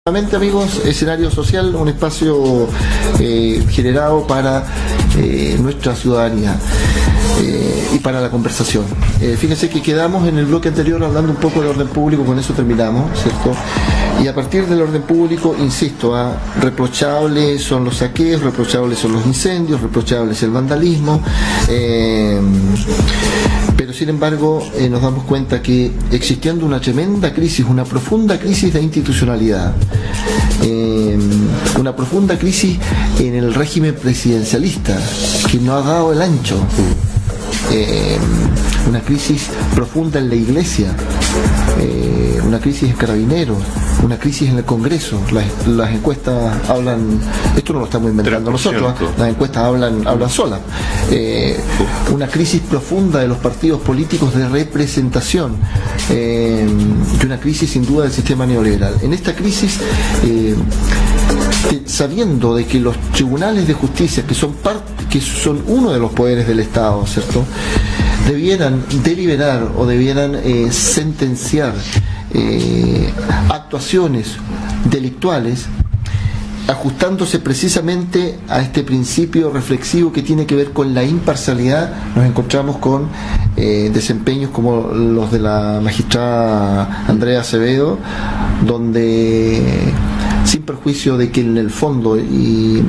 Nuevamente, amigos, escenario social, un espacio generado para nuestra ciudadanía y para la conversación. Fíjense que quedamos en el bloque anterior hablando un poco de orden público, con eso terminamos, ¿cierto? Y a partir del orden público, insisto, reprochables son los saqueos, reprochables son los incendios, reprochables el vandalismo, pero sin embargo nos damos cuenta que existiendo una tremenda crisis, una profunda crisis de institucionalidad, una profunda crisis en el régimen presidencialista que no ha dado el ancho, una crisis profunda en la Iglesia, una crisis en Carabineros, una crisis en el Congreso. Las encuestas hablan, esto no lo estamos inventando nosotros, las encuestas hablan solas, una crisis profunda de los partidos políticos de representación, y una crisis sin duda del sistema neoliberal. En esta crisis, sabiendo de que los tribunales de justicia, que son uno de los poderes del Estado, ¿cierto?, debieran deliberar o debieran sentenciar actuaciones delictuales, ajustándose precisamente a este principio reflexivo que tiene que ver con la imparcialidad, nos encontramos con desempeños como los de la magistrada Andrea Acevedo, donde sin perjuicio de que en el fondo y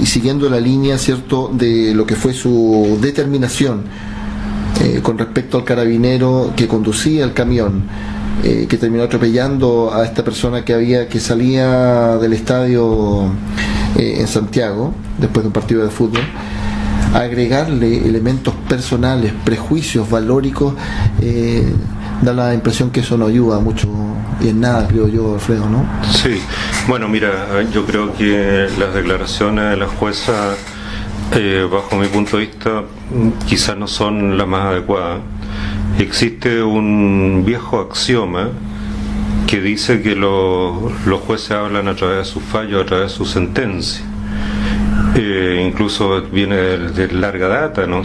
siguiendo la línea, ¿cierto?, de lo que fue su determinación con respecto al carabinero que conducía el camión, que terminó atropellando a esta persona que salía del estadio en Santiago después de un partido de fútbol, agregarle elementos personales, prejuicios valóricos, da la impresión que eso no ayuda mucho y en nada, creo yo, Alfredo, ¿no? Sí, bueno, mira, yo creo que las declaraciones de la jueza, bajo mi punto de vista, quizás no son las más adecuadas. Existe un viejo axioma que dice que los jueces hablan a través de sus fallos, a través de sus sentencias. Incluso viene de larga data, ¿no?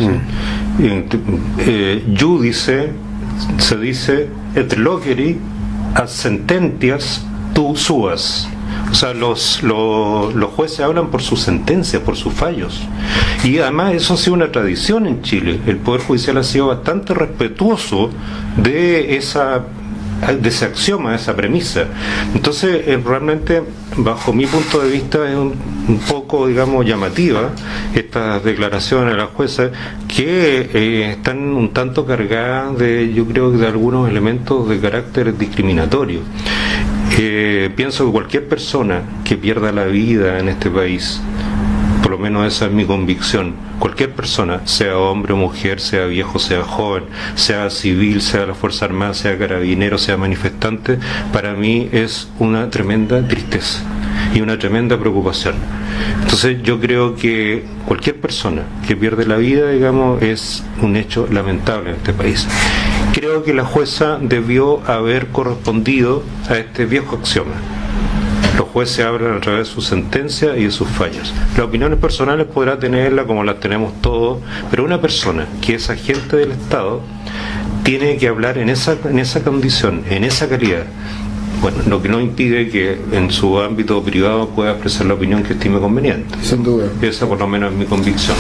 Judice se dice et loceri ad sententias tu suas. O sea, los jueces hablan por sus sentencias, por sus fallos. Y además eso ha sido una tradición en Chile. El Poder Judicial ha sido bastante respetuoso de ese axioma, de esa premisa. Entonces, realmente, bajo mi punto de vista, es un poco, digamos, llamativa estas declaraciones de la jueza, que están un tanto cargadas yo creo, de algunos elementos de carácter discriminatorio. Pienso que cualquier persona que pierda la vida en este país, por lo menos esa es mi convicción, cualquier persona, sea hombre o mujer, sea viejo, sea joven, sea civil, sea de la Fuerza Armada, sea carabinero, sea manifestante, para mí es una tremenda tristeza y una tremenda preocupación. Entonces yo creo que cualquier persona que pierde la vida, digamos, es un hecho lamentable en este país. Creo que la jueza debió haber correspondido a este viejo axioma. Los jueces hablan a través de sus sentencias y de sus fallos. Las opiniones personales podrá tenerlas como las tenemos todos, pero una persona que es agente del Estado tiene que hablar en esa condición, en esa calidad. Bueno, lo que no impide que en su ámbito privado pueda expresar la opinión que estime conveniente. Sin duda. Esa por lo menos es mi convicción.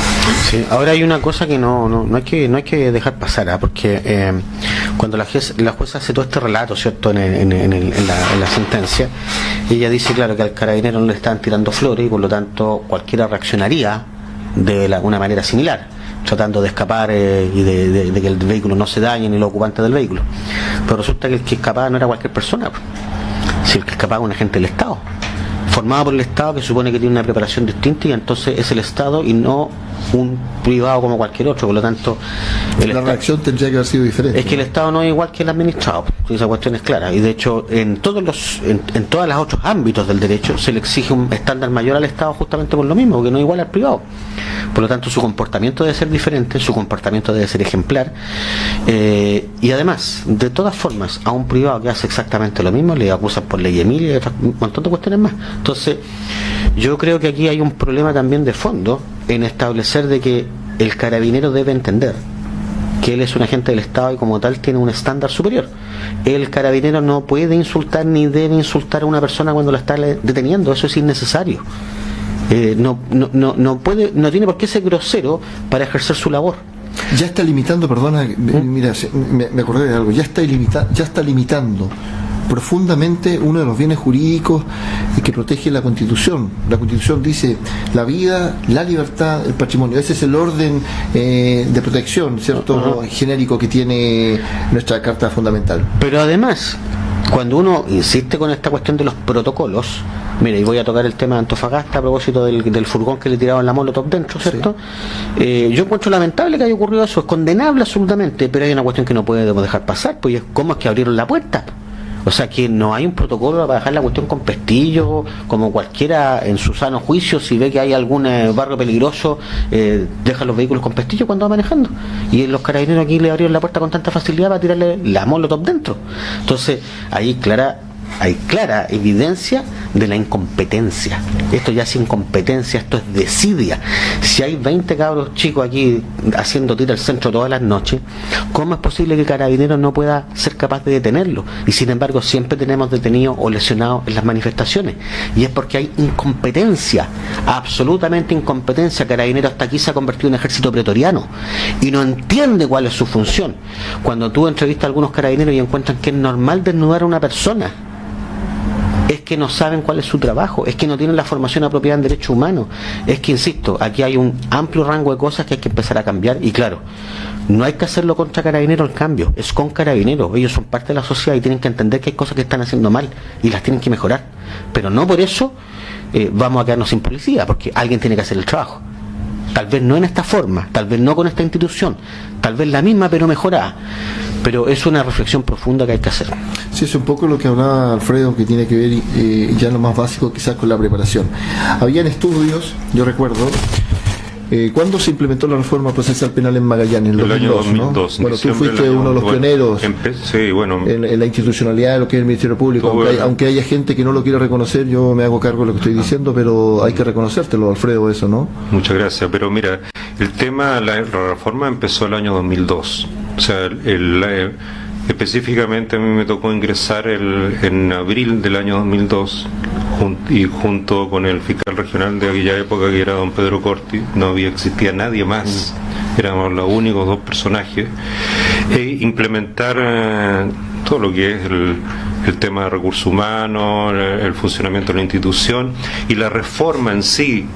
Sí. Ahora hay una cosa que no hay que dejar pasar, porque cuando la jueza hace todo este relato, ¿cierto?, en la sentencia, ella dice, claro, que al carabinero no le están tirando flores y por lo tanto cualquiera reaccionaría de una manera similar, tratando de escapar y de que el vehículo no se dañe ni los ocupantes del vehículo. Pero resulta que el que escapaba no era cualquier persona, si el que escapaba es un agente del Estado, formado por el Estado, que supone que tiene una preparación distinta, y entonces es el Estado y no un privado como cualquier otro. Por lo tanto, la reacción tendría que haber sido diferente. Es que el Estado no es igual que el administrado, esa cuestión es clara, y de hecho en todos los otros ámbitos del derecho se le exige un estándar mayor al Estado justamente por lo mismo, porque no es igual al privado. Por lo tanto, su comportamiento debe ser diferente, su comportamiento debe ser ejemplar, y además, de todas formas, a un privado que hace exactamente lo mismo le acusan por ley Emilia y un montón de cuestiones más. Entonces, yo creo que aquí hay un problema también de fondo en establecer de que el carabinero debe entender que él es un agente del Estado y como tal tiene un estándar superior. el carabinero no puede insultar ni debe insultar a una persona cuando la está deteniendo, eso es innecesario. No puede, no tiene por qué ser grosero para ejercer su labor. Ya está limitando, perdona, mira, me acordé de algo, ya está limitando profundamente uno de los bienes jurídicos que protege la Constitución. La Constitución dice la vida, la libertad, el patrimonio. Ese es el orden de protección, ¿cierto? Genérico que tiene nuestra Carta Fundamental. Pero además, cuando uno insiste con esta cuestión de los protocolos, mira, y voy a tocar el tema de Antofagasta a propósito del furgón que le tiraban la molotov dentro, ¿cierto? Sí. Yo encuentro lamentable que haya ocurrido eso, es condenable absolutamente, pero hay una cuestión que no podemos dejar pasar, pues ¿cómo es que abrieron la puerta? O sea, que no hay un protocolo para dejar la cuestión con pestillo, como cualquiera en su sano juicio, si ve que hay algún barrio peligroso, deja los vehículos con pestillo cuando va manejando. Y los carabineros aquí le abrieron la puerta con tanta facilidad para tirarle la molotov dentro. Entonces, ahí hay clara evidencia de la incompetencia. Esto ya es incompetencia, esto es desidia. Si hay 20 cabros chicos aquí haciendo tiro al centro todas las noches, ¿cómo es posible que el carabinero no pueda ser capaz de detenerlo? Y sin embargo siempre tenemos detenidos o lesionados en las manifestaciones, y es porque hay incompetencia, absolutamente incompetencia. Carabinero hasta aquí se ha convertido en ejército pretoriano y no entiende cuál es su función. Cuando tú entrevistas a algunos carabineros y encuentran que es normal desnudar a una persona, es que no saben cuál es su trabajo, es que no tienen la formación apropiada en derechos humanos, es que, insisto, aquí hay un amplio rango de cosas que hay que empezar a cambiar. Y claro, no hay que hacerlo contra Carabineros el cambio, es con Carabineros. Ellos son parte de la sociedad y tienen que entender que hay cosas que están haciendo mal y las tienen que mejorar, pero no por eso vamos a quedarnos sin policía, porque alguien tiene que hacer el trabajo. Tal vez no en esta forma, tal vez no con esta institución, tal vez la misma pero mejorada, pero es una reflexión profunda que hay que hacer. Sí, es un poco lo que hablaba Alfredo, que tiene que ver ya lo más básico quizás con la preparación. Habían estudios, yo recuerdo, ¿cuándo se implementó la reforma procesal penal en Magallanes? En el año 2002. ¿No? Bueno, tú fuiste uno de los pioneros en la institucionalidad de lo que es el Ministerio Público. Aunque haya gente que no lo quiere reconocer, yo me hago cargo de lo que estoy diciendo, pero hay que reconocértelo, Alfredo, eso, ¿no? Muchas gracias, pero mira, el tema, la reforma empezó el año 2002. O sea, específicamente a mí me tocó ingresar en abril del año 2002 y junto con el fiscal regional de aquella época, que era don Pedro Corti, no existía nadie más, éramos los únicos dos personajes, e implementar todo lo que es el tema de recursos humanos, el funcionamiento de la institución, y la reforma en sí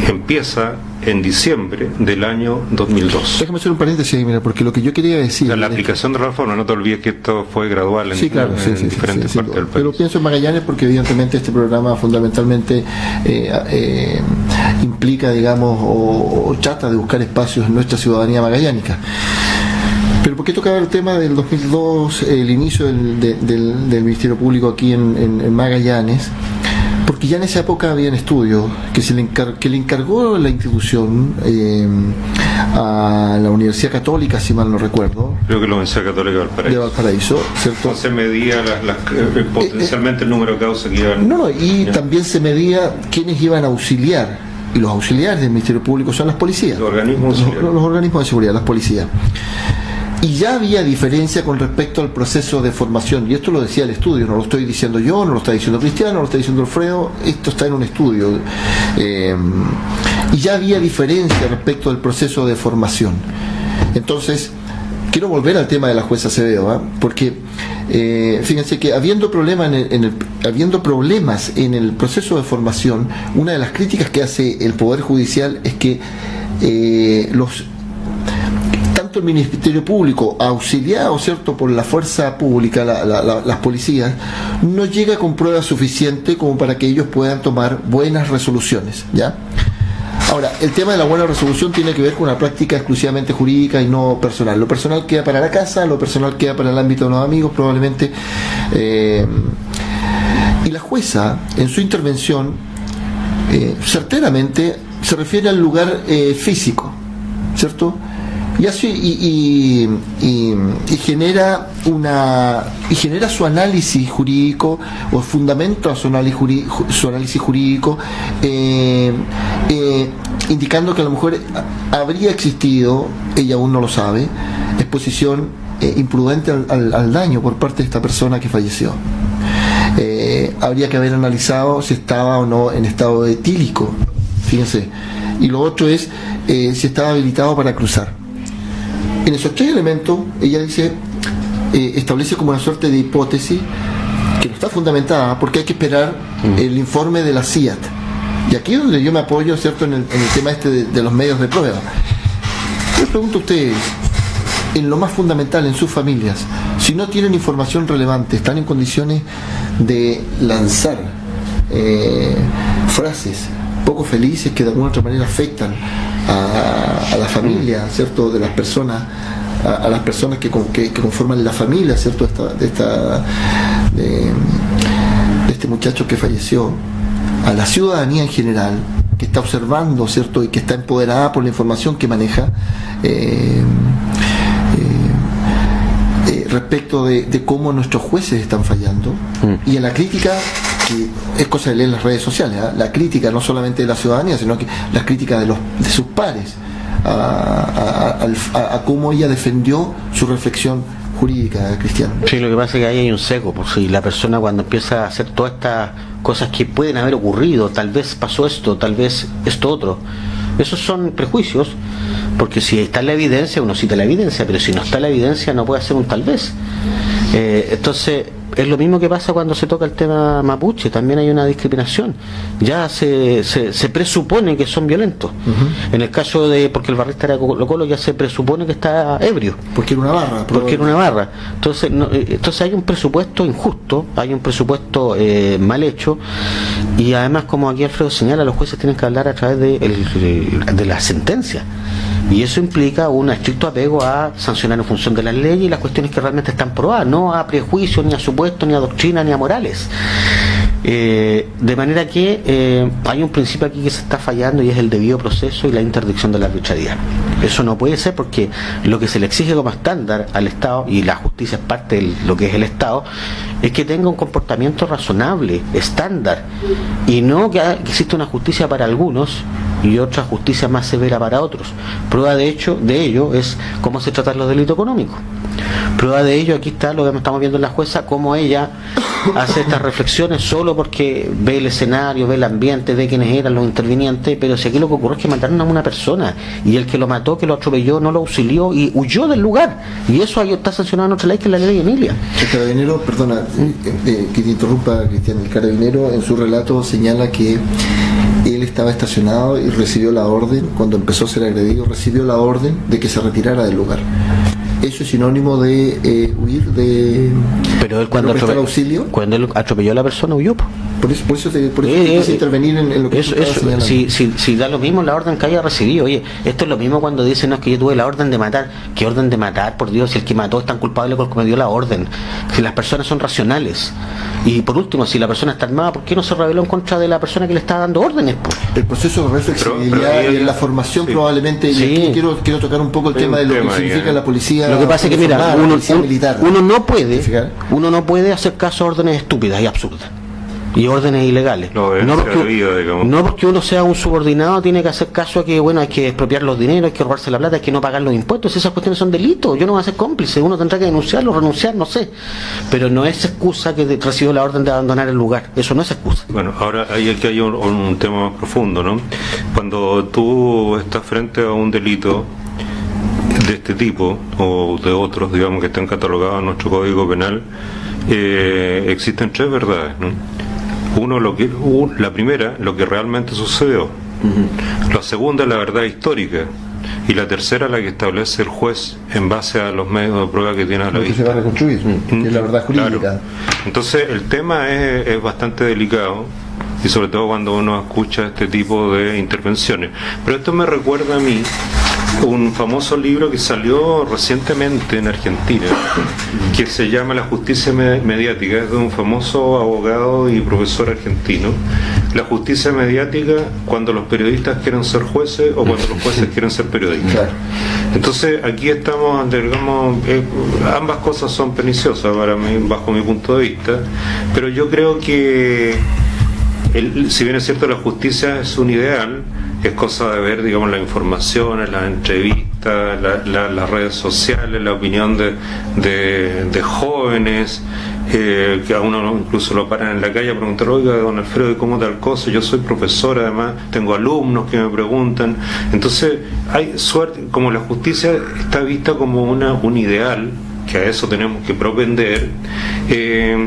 empieza en diciembre del año 2002. Déjame hacer un paréntesis, mira, porque lo que yo quería decir... La aplicación de la reforma, no te olvides que esto fue gradual en, diferentes partes del país. Pero pienso en Magallanes porque evidentemente este programa fundamentalmente implica, digamos, o trata de buscar espacios en nuestra ciudadanía magallánica. Pero ¿por qué tocaba el tema del 2002, el inicio del Ministerio Público aquí en Magallanes? Porque ya en esa época habían estudios que le encargó la institución a la Universidad Católica, si mal no recuerdo. Creo que la Universidad Católica de Valparaíso, ¿cierto? Se medía potencialmente el número de causas que iban... También se medía quiénes iban a auxiliar. Y los auxiliares del Ministerio Público son las policías. Los organismos de seguridad, las policías. Y ya había diferencia con respecto al proceso de formación, y esto lo decía el estudio, no lo estoy diciendo yo, no lo está diciendo Cristiano, no lo está diciendo Alfredo, esto está en un estudio. Y ya había diferencia respecto al proceso de formación. Entonces, quiero volver al tema de la jueza Acevedo, porque fíjense que habiendo problemas en el proceso de formación, una de las críticas que hace el Poder Judicial es que el Ministerio Público, auxiliado, ¿cierto?, por la fuerza pública, las policías, no llega con pruebas suficientes como para que ellos puedan tomar buenas resoluciones, ¿ya? Ahora, el tema de la buena resolución tiene que ver con una práctica exclusivamente jurídica y no personal. Lo personal queda para la casa, lo personal queda para el ámbito de los amigos, probablemente. Y la jueza, en su intervención, certeramente se refiere al lugar físico, ¿cierto? Y así genera su análisis jurídico, o fundamenta su análisis jurídico, indicando que a lo mejor habría existido, ella aún no lo sabe, exposición imprudente al daño por parte de esta persona que falleció. Habría que haber analizado si estaba o no en estado etílico, fíjense, y lo otro es si estaba habilitado para cruzar. En esos 3 elementos ella dice, establece como una suerte de hipótesis que no está fundamentada porque hay que esperar el informe de la CIAT, y aquí es donde yo me apoyo, ¿cierto?, en el tema de los medios de prueba. Yo les pregunto a ustedes, en lo más fundamental, en sus familias, si no tienen información relevante, están en condiciones de lanzar frases poco felices que de alguna otra manera afectan a la familia, ¿cierto?, de las personas, a las personas que conforman la familia, ¿cierto?, de este muchacho que falleció, a la ciudadanía en general, que está observando, ¿cierto?, y que está empoderada por la información que maneja, respecto de cómo nuestros jueces están fallando, y en la crítica, que es cosa de leer en las redes sociales, la crítica no solamente de la ciudadanía, sino que la crítica de sus pares a cómo ella defendió su reflexión jurídica, Cristiano. Sí, lo que pasa es que ahí hay un sesgo, por si la persona cuando empieza a hacer todas estas cosas que pueden haber ocurrido, tal vez pasó esto, tal vez esto otro, esos son prejuicios, porque si está la evidencia, uno cita la evidencia, pero si no está la evidencia no puede hacer un tal vez. Entonces es lo mismo que pasa cuando se toca el tema mapuche, también hay una discriminación, ya se presupone que son violentos. En el caso de, porque el barrista era Colo-Colo, ya se presupone que está ebrio, porque era una barra, entonces hay un presupuesto injusto, hay un presupuesto mal hecho, y además, como aquí Alfredo señala, los jueces tienen que hablar a través de la sentencia, y eso implica un estricto apego a sancionar en función de las leyes y las cuestiones que realmente están probadas, no a prejuicios, ni a supuestos, ni a doctrina, ni a morales. De manera que hay un principio aquí que se está fallando, y es el debido proceso y la interdicción de la arbitrariedad. Eso no puede ser, porque lo que se le exige como estándar al Estado, y la justicia es parte de lo que es el Estado, es que tenga un comportamiento razonable, estándar, y no que exista una justicia para algunos y otra justicia más severa para otros. Prueba de ello es cómo se tratan los delitos económicos. Prueba de ello, aquí está lo que estamos viendo en la jueza, cómo ella hace estas reflexiones solo porque ve el escenario, ve el ambiente, ve quiénes eran los intervinientes, pero si aquí lo que ocurrió es que mataron a una persona, y el que lo mató, que lo atropelló, no lo auxilió y huyó del lugar, y eso ahí está sancionado en otra ley, que es la ley de Emilia. El carabinero, perdona que te interrumpa, Cristian, el carabinero en su relato señala que él estaba estacionado y recibió la orden, cuando empezó a ser agredido, recibió la orden de que se retirara del lugar. ¿Eso es sinónimo de huir de... Pero él cuando él atropelló a la persona, huyó. Por eso quise intervenir en lo que si da lo mismo la orden que haya recibido. Oye, esto es lo mismo cuando dicen, no, es que yo tuve la orden de matar. ¿Qué orden de matar? Por Dios, si el que mató es tan culpable porque me dio la orden. Si las personas son racionales. Y por último, si la persona está armada, ¿por qué no se rebeló en contra de la persona que le está dando órdenes? El proceso de reflexibilidad y en la formación probablemente, y aquí quiero tocar un poco el tema de lo que significa la policía. Lo que pasa es que, mira, uno no puede hacer caso a órdenes estúpidas y absurdas y órdenes ilegales. No porque uno sea un subordinado tiene que hacer caso a que, bueno, hay que expropiar los dineros, hay que robarse la plata, hay que no pagar los impuestos. Esas cuestiones son delitos. Yo no voy a ser cómplice, uno tendrá que denunciarlo, renunciar, no sé, pero no es excusa que recibió la orden de abandonar el lugar. Eso no es excusa. Bueno, ahora aquí hay un tema más profundo, ¿no? Cuando tú estás frente a un delito de este tipo o de otros, digamos, que están catalogados en nuestro Código Penal, existen 3 verdades, ¿no? La primera, lo que realmente sucedió. La segunda, la verdad histórica. Y la tercera, la que establece el juez en base a los medios de prueba que tiene a la vista. Que se va a reconstruir, que es la verdad jurídica. Claro. Entonces, el tema es bastante delicado, y sobre todo cuando uno escucha este tipo de intervenciones. Pero esto me recuerda a mí un famoso libro que salió recientemente en Argentina, que se llama La justicia mediática, es de un famoso abogado y profesor argentino. La justicia mediática cuando los periodistas quieren ser jueces o cuando los jueces quieren ser periodistas. Entonces aquí estamos, digamos, ambas cosas son perniciosas para mí, bajo mi punto de vista, pero yo creo que si bien es cierto la justicia es un ideal, es cosa de ver, digamos, las informaciones, las entrevistas, directa, las redes sociales, la opinión de jóvenes, que a uno incluso lo paran en la calle a preguntar, oiga, don Alfredo, ¿y cómo tal cosa? Yo soy profesor, además tengo alumnos que me preguntan. Entonces hay suerte, como la justicia está vista como un ideal, que a eso tenemos que propender,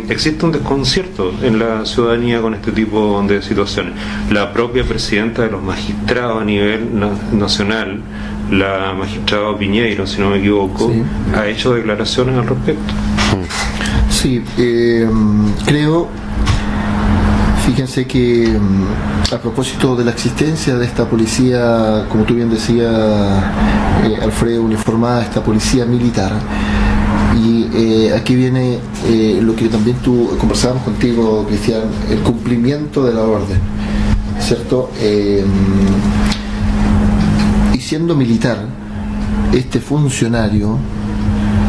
existe un desconcierto en la ciudadanía con este tipo de situaciones. La propia presidenta de los magistrados a nivel nacional, la magistrada Piñeiro, si no me equivoco, sí, ha hecho declaraciones al respecto. Sí, creo, fíjense que a propósito de la existencia de esta policía, como tú bien decías, Alfredo, uniformada, esta policía militar, y aquí viene lo que también tú conversábamos contigo, Cristian, el cumplimiento de la orden, ¿cierto? Y siendo militar, este funcionario,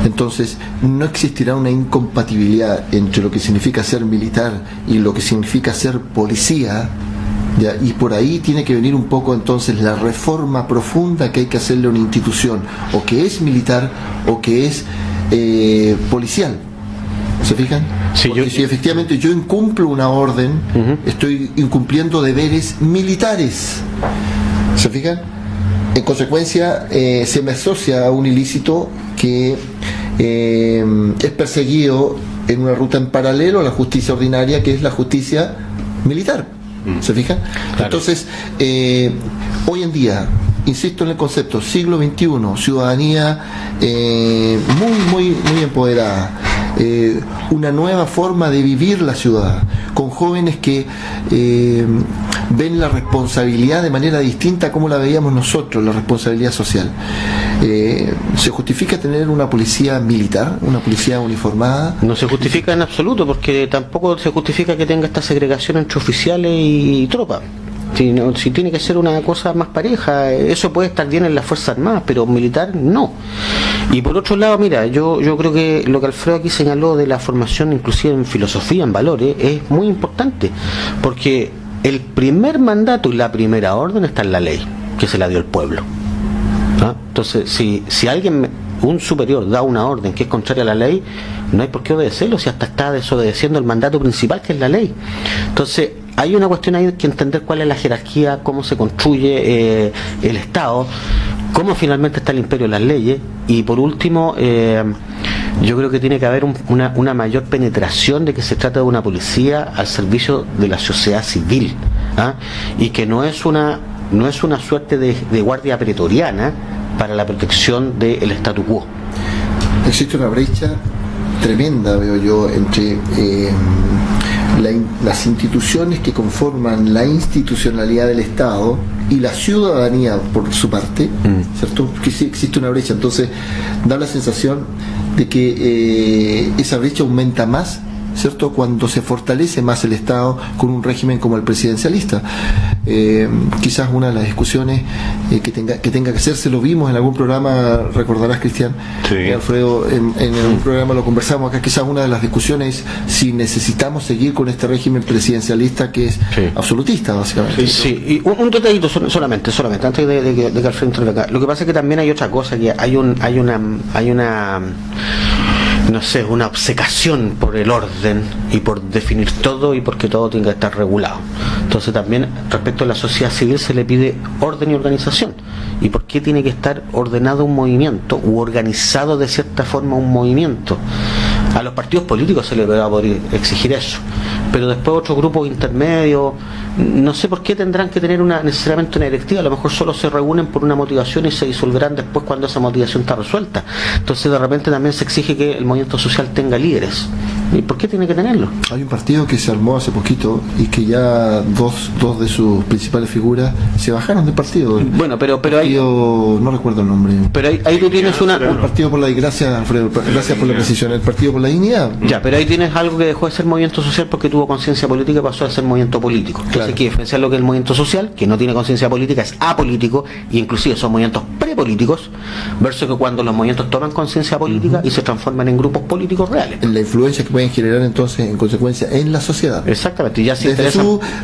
entonces no existirá una incompatibilidad entre lo que significa ser militar y lo que significa ser policía, ¿ya? Y por ahí tiene que venir un poco entonces la reforma profunda que hay que hacerle a una institución, o que es militar o que es policial. ¿Se fijan? Sí, si efectivamente yo incumplo una orden, estoy incumpliendo deberes militares. ¿Se fijan? En consecuencia, se me asocia a un ilícito que es perseguido en una ruta en paralelo a la justicia ordinaria, que es la justicia militar. ¿Se fijan? Claro. Entonces, hoy en día, insisto en el concepto, siglo XXI, ciudadanía muy empoderada, una nueva forma de vivir la ciudad, con jóvenes que ven la responsabilidad de manera distinta como la veíamos nosotros, la responsabilidad social. ¿Se justifica tener una policía militar, una policía uniformada? No se justifica en absoluto, porque tampoco se justifica que tenga esta segregación entre oficiales y tropas. Si tiene que ser una cosa más pareja, eso puede estar bien en las Fuerzas Armadas, pero militar no. Y por otro lado, mira, yo creo que lo que Alfredo aquí señaló de la formación inclusive en filosofía, en valores, es muy importante, porque el primer mandato y la primera orden está en la ley, que se la dio el pueblo. ¿Ah? Entonces, si alguien, un superior, da una orden que es contraria a la ley, no hay por qué obedecerlo, si hasta está desobedeciendo el mandato principal, que es la ley. Entonces, hay una cuestión ahí que entender cuál es la jerarquía, cómo se construye el Estado, cómo finalmente está el imperio de las leyes, y por último, yo creo que tiene que haber una mayor penetración de que se trata de una policía al servicio de la sociedad civil, ¿ah? Y que no es una suerte de guardia pretoriana para la protección del statu quo. Existe una brecha tremenda, veo yo, entre las instituciones que conforman la institucionalidad del Estado y la ciudadanía por su parte, ¿cierto? Que sí existe una brecha, entonces da la sensación de que esa brecha aumenta más, ¿cierto?, cuando se fortalece más el Estado con un régimen como el presidencialista. Quizás una de las discusiones que tenga que hacerse, lo vimos en algún programa, recordarás, Cristian, sí, Alfredo, en un programa lo conversamos acá, quizás una de las discusiones es si necesitamos seguir con este régimen presidencialista que es absolutista, básicamente. Sí, y un detallito solamente antes de que Alfredo entre acá. Lo que pasa es que también hay otra cosa, que hay una no sé, una obcecación por el orden y por definir todo y porque todo tiene que estar regulado. Entonces también respecto a la sociedad civil se le pide orden y organización. ¿Y por qué tiene que estar ordenado un movimiento u organizado de cierta forma un movimiento? A los partidos políticos se les va a poder exigir eso, pero después otros grupos intermedios, no sé por qué tendrán que tener necesariamente una directiva. A lo mejor solo se reúnen por una motivación y se disolverán después cuando esa motivación está resuelta. Entonces de repente también se exige que el movimiento social tenga líderes. ¿Y por qué tiene que tenerlo? Hay un partido que se armó hace poquito y que ya dos de sus principales figuras se bajaron del partido. Bueno, pero partido, no recuerdo el nombre. Pero ahí tú tienes el partido por la, gracias Alfredo, gracias por la precisión, el partido por la dignidad. Ya, pero ahí tienes algo que dejó de ser movimiento social porque tuvo conciencia política y pasó a ser movimiento político. Claro. Entonces hay que diferenciar lo que es el movimiento social, que no tiene conciencia política, es apolítico, e inclusive son movimientos prepolíticos, versus que cuando los movimientos toman conciencia política y se transforman en grupos políticos reales. La influencia que pueden generar entonces en consecuencia en la sociedad. Exactamente, y ya se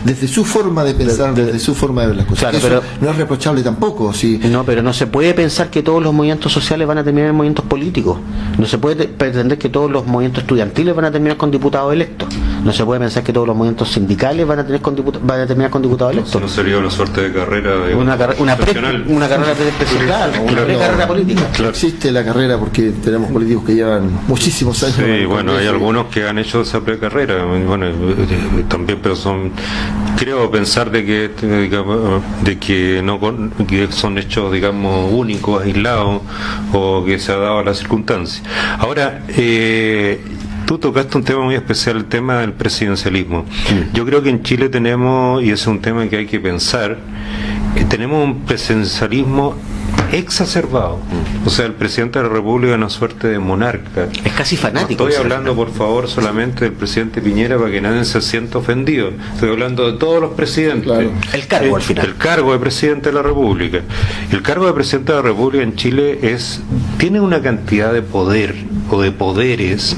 desde su forma de pensar, desde su forma de ver las cosas. Claro, pero no es reprochable tampoco. Si... No, pero no se puede pensar que todos los movimientos sociales van a terminar en movimientos políticos. No se puede pretender que todos los movimientos estudiantiles van a terminar con diputados electos. No se puede pensar que todos los movimientos sindicales van a terminar con diputados electos. No sería una suerte de carrera una carrera presidencial, carrera política. Claro. Existe la carrera porque tenemos políticos que llevan muchísimos años. Sí, bueno, hay algunos que han hecho esa precarrera, bueno, también, pero creo pensar de que no que son hechos, digamos, únicos, aislados, o que se ha dado a las circunstancias. Ahora, tú tocaste un tema muy especial, el tema del presidencialismo. Yo creo que en Chile tenemos, y ese es un tema que hay que pensar, tenemos un presidencialismo exacerbado. O sea, el presidente de la República es una suerte de monarca. Es casi fanático. No estoy hablando, por favor, solamente del presidente Piñera para que nadie se sienta ofendido. Estoy hablando de todos los presidentes. Claro. El cargo, al final. El cargo de presidente de la República. El cargo de presidente de la República en Chile tiene una cantidad de poder o de poderes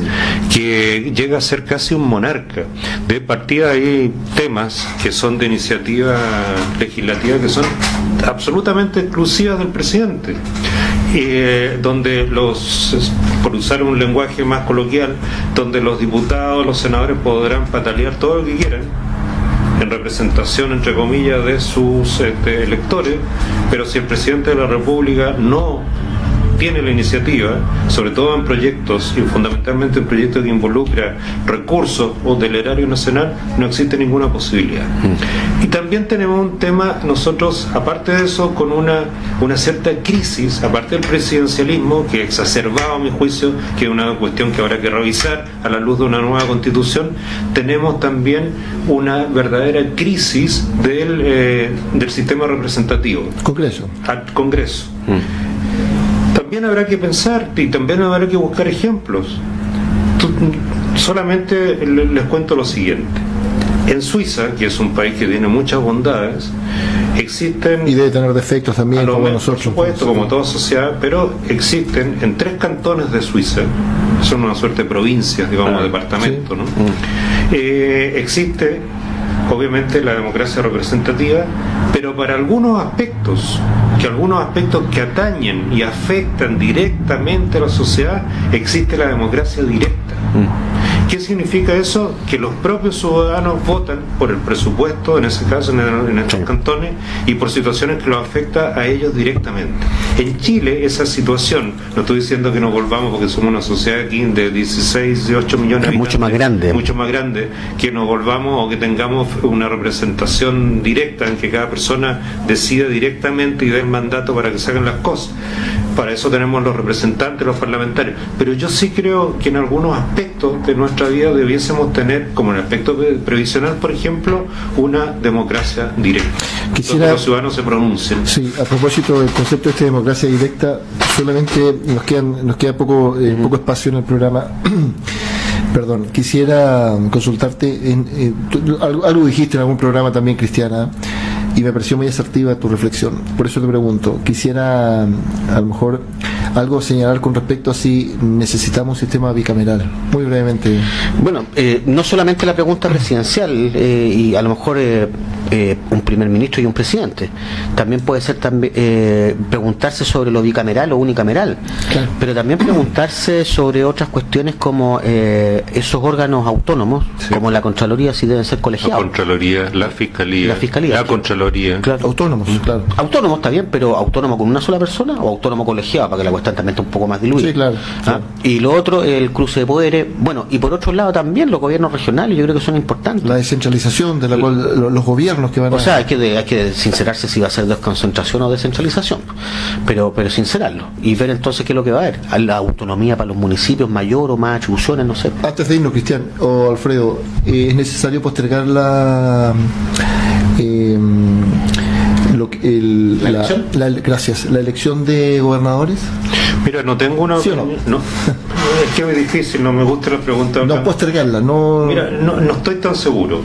que llega a ser casi un monarca. De partida hay temas que son de iniciativa legislativa que son absolutamente exclusivas del presidente, donde por usar un lenguaje más coloquial, donde los diputados, los senadores podrán patalear todo lo que quieran en representación, entre comillas, de sus electores, pero si el presidente de la República no tiene la iniciativa, sobre todo en proyectos y fundamentalmente en proyectos que involucran recursos o del erario nacional, no existe ninguna posibilidad. Y también tenemos un tema nosotros, aparte de eso, con una cierta crisis, aparte del presidencialismo, que exacerbado a mi juicio, que es una cuestión que habrá que revisar a la luz de una nueva constitución. Tenemos también una verdadera crisis del sistema representativo. Congreso. Al Congreso. También habrá que pensar y también habrá que buscar ejemplos. Solamente les cuento lo siguiente. En Suiza, que es un país que tiene muchas bondades, existen... Y debe tener defectos también, como nosotros. Por supuesto, como toda sociedad, pero existen en 3 cantones de Suiza, son una suerte de provincias, digamos, departamentos, ¿no? Existe, obviamente, la democracia representativa, pero para algunos aspectos que atañen y afectan directamente a la sociedad, existe la democracia directa. ¿Qué significa eso? Que los propios ciudadanos votan por el presupuesto, en ese caso en estos cantones, y por situaciones que los afecta a ellos directamente. En Chile esa situación, no estoy diciendo que nos volvamos porque somos una sociedad aquí de 16, 18 millones de habitantes, mucho más grande, que nos volvamos o que tengamos una representación directa en que cada persona decida directamente y dé el mandato para que se hagan las cosas. Para eso tenemos los representantes, los parlamentarios. Pero yo sí creo que en algunos aspectos de nuestra vida debiésemos tener, como en el aspecto previsional, por ejemplo, una democracia directa. Donde los ciudadanos se pronuncien. Sí, a propósito del concepto de democracia directa, solamente nos queda poco espacio en el programa. Perdón, quisiera consultarte algo dijiste en algún programa también, Cristiana, y me pareció muy asertiva tu reflexión. Por eso te pregunto, quisiera a lo mejor algo señalar con respecto a si necesitamos un sistema bicameral, muy brevemente. Bueno, no solamente la pregunta presidencial y a lo mejor un primer ministro y un presidente, también puede ser preguntarse sobre lo bicameral o unicameral, claro. Pero también preguntarse sobre otras cuestiones como esos órganos autónomos, sí, como la Contraloría, si deben ser colegiados. La Contraloría, la Fiscalía, la Contraloría. Claro. Autónomos, claro. Autónomos está bien, pero autónomo con una sola persona o autónomo colegiado, para que la cuestión también esté un poco más diluida. Sí, claro, claro. Y lo otro, el cruce de poderes. Bueno, y por otro lado también los gobiernos regionales, yo creo que son importantes. La descentralización de la cual los gobiernos que van a... O sea, hay que sincerarse si va a ser desconcentración o descentralización, pero sincerarlo y ver entonces qué es lo que va a haber. La autonomía para los municipios, mayor o más atribuciones, no sé. Antes de irnos, Cristian o Alfredo, ¿es necesario postergar la elección de gobernadores? Mira, no tengo una... ¿Sí o no? No, es que es difícil, no me gusta la pregunta. No postergarla, no... Mira, no estoy tan seguro.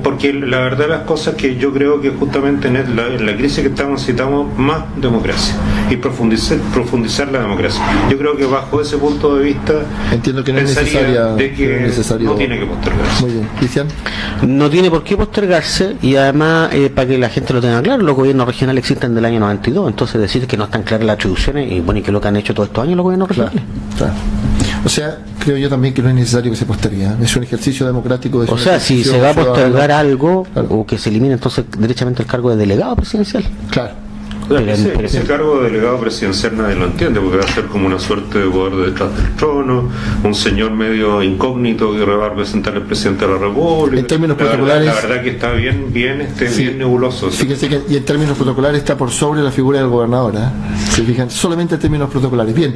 Porque la verdad las cosas que yo creo que justamente en la crisis que estamos necesitamos más democracia y profundizar la democracia. Yo creo que bajo ese punto de vista entiendo que no es necesario. No tiene que postergarse. Muy bien. Cristian. No tiene por qué postergarse, y además, para que la gente lo tenga claro, los gobiernos regionales existen del año 92, entonces decir que no están claras las atribuciones, y bueno, y que lo que han hecho todos estos años los gobiernos regionales. Claro. O sea, creo yo también que no es necesario que se postergue. Es un ejercicio democrático. O sea, si se va a postergar algo, claro, o que se elimine entonces derechamente el cargo de delegado presidencial. Claro. Ese cargo de delegado presidencial nadie lo entiende, porque va a ser como una suerte de poder detrás del trono, un señor medio incógnito que va a representar al presidente de la República. En términos protocolares, la verdad que está bien nebuloso. Fíjense que y en términos protocolares está por sobre la figura del gobernador, se fijan, solamente en términos protocolares. Bien.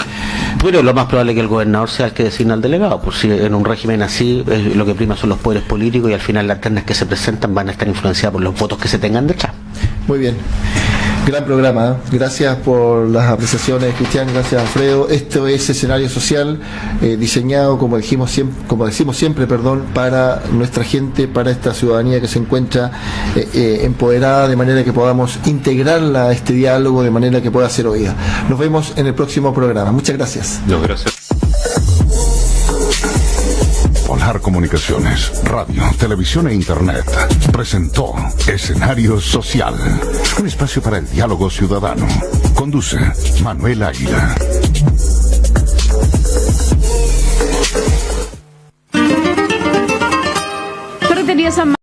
Bueno, lo más probable es que el gobernador sea el que designa al delegado, por si en un régimen así lo que prima son los poderes políticos, y al final las ternas que se presentan van a estar influenciadas por los votos que se tengan detrás. Muy bien. Gran programa, gracias por las apreciaciones, Cristian, gracias Alfredo. Esto es Escenario Social, diseñado, como decimos siempre, para nuestra gente, para esta ciudadanía que se encuentra empoderada, de manera que podamos integrarla a este diálogo, de manera que pueda ser oída. Nos vemos en el próximo programa. Muchas gracias. No, gracias. Polar Comunicaciones, radio, televisión e internet presentó Escenario Social, un espacio para el diálogo ciudadano. Conduce Manuel Águila.